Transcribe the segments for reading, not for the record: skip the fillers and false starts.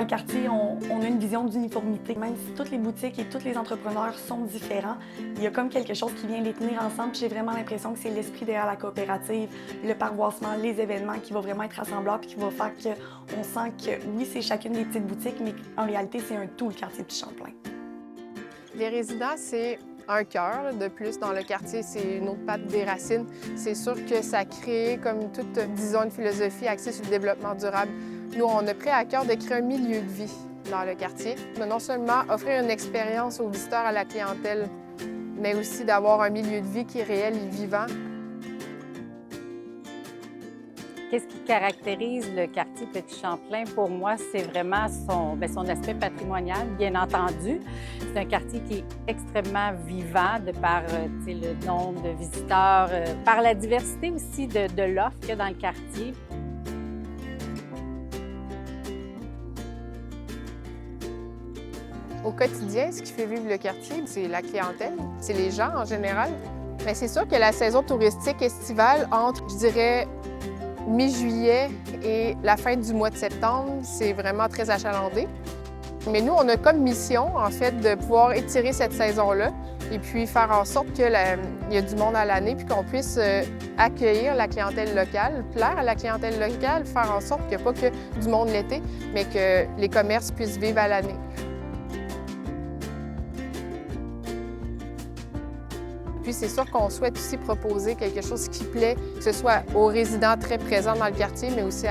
quartier, on a une vision d'uniformité. Même si toutes les boutiques et tous les entrepreneurs sont différents, il y a comme quelque chose qui vient les tenir ensemble. J'ai vraiment l'impression que c'est l'esprit derrière la coopérative, le paroissement, les événements qui va vraiment être rassembleur puis qui va faire qu'on sent que oui, c'est chacune des petites boutiques, mais en réalité, c'est un tout, le quartier du Champlain. Les résidents, c'est un cœur de plus dans le quartier, c'est une autre patte des racines. C'est sûr que ça crée, comme toute, disons, une philosophie axée sur le développement durable. Nous, on a pris à cœur de créer un milieu de vie dans le quartier, mais non seulement offrir une expérience aux visiteurs, à la clientèle, mais aussi d'avoir un milieu de vie qui est réel et vivant. Qu'est-ce qui caractérise le quartier Petit-Champlain? Pour moi, c'est vraiment son aspect patrimonial, bien entendu. C'est un quartier qui est extrêmement vivant de par le nombre de visiteurs, par la diversité aussi de l'offre qu'il y a dans le quartier. Au quotidien, ce qui fait vivre le quartier, c'est la clientèle, c'est les gens en général. Mais c'est sûr que la saison touristique estivale entre, je dirais, mi-juillet et la fin du mois de septembre, c'est vraiment très achalandé. Mais nous, on a comme mission, en fait, de pouvoir étirer cette saison-là et puis faire en sorte qu'il y a du monde à l'année puis qu'on puisse accueillir la clientèle locale, plaire à la clientèle locale, faire en sorte qu'il n'y a pas que du monde l'été, mais que les commerces puissent vivre à l'année. Puis c'est sûr qu'on souhaite aussi proposer quelque chose qui plaît, que ce soit aux résidents très présents dans le quartier, mais aussi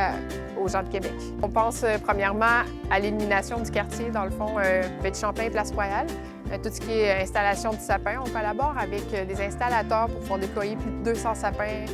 aux gens de Québec. On pense premièrement à l'élimination du quartier, dans le fond, Petit-Champlain, Place Royale. Tout ce qui est installation du sapin, on collabore avec des installateurs pour pouvoir déployer plus de 200 sapins,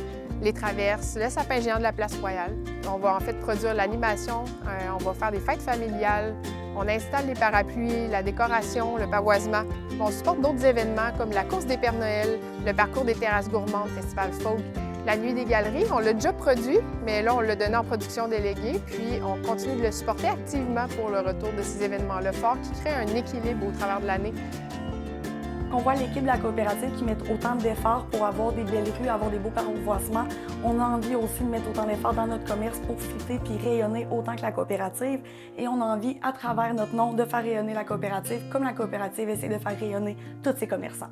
les traverses, le sapin géant de la Place Royale. On va en fait produire l'animation, on va faire des fêtes familiales, on installe les parapluies, la décoration, le pavoisement. On supporte d'autres événements comme la course des Pères Noël, le parcours des terrasses gourmandes, Festival Folk, la nuit des galeries. On l'a déjà produit, mais là, on l'a donné en production déléguée, puis on continue de le supporter activement pour le retour de ces événements-là forts qui créent un équilibre au travers de l'année. On voit l'équipe de la coopérative qui met autant d'efforts pour avoir des belles rues, avoir des beaux pavoisements. On a envie aussi de mettre autant d'efforts dans notre commerce pour fitter puis rayonner autant que la coopérative. Et on a envie, à travers notre nom, de faire rayonner la coopérative comme la coopérative essaie de faire rayonner tous ses commerçants.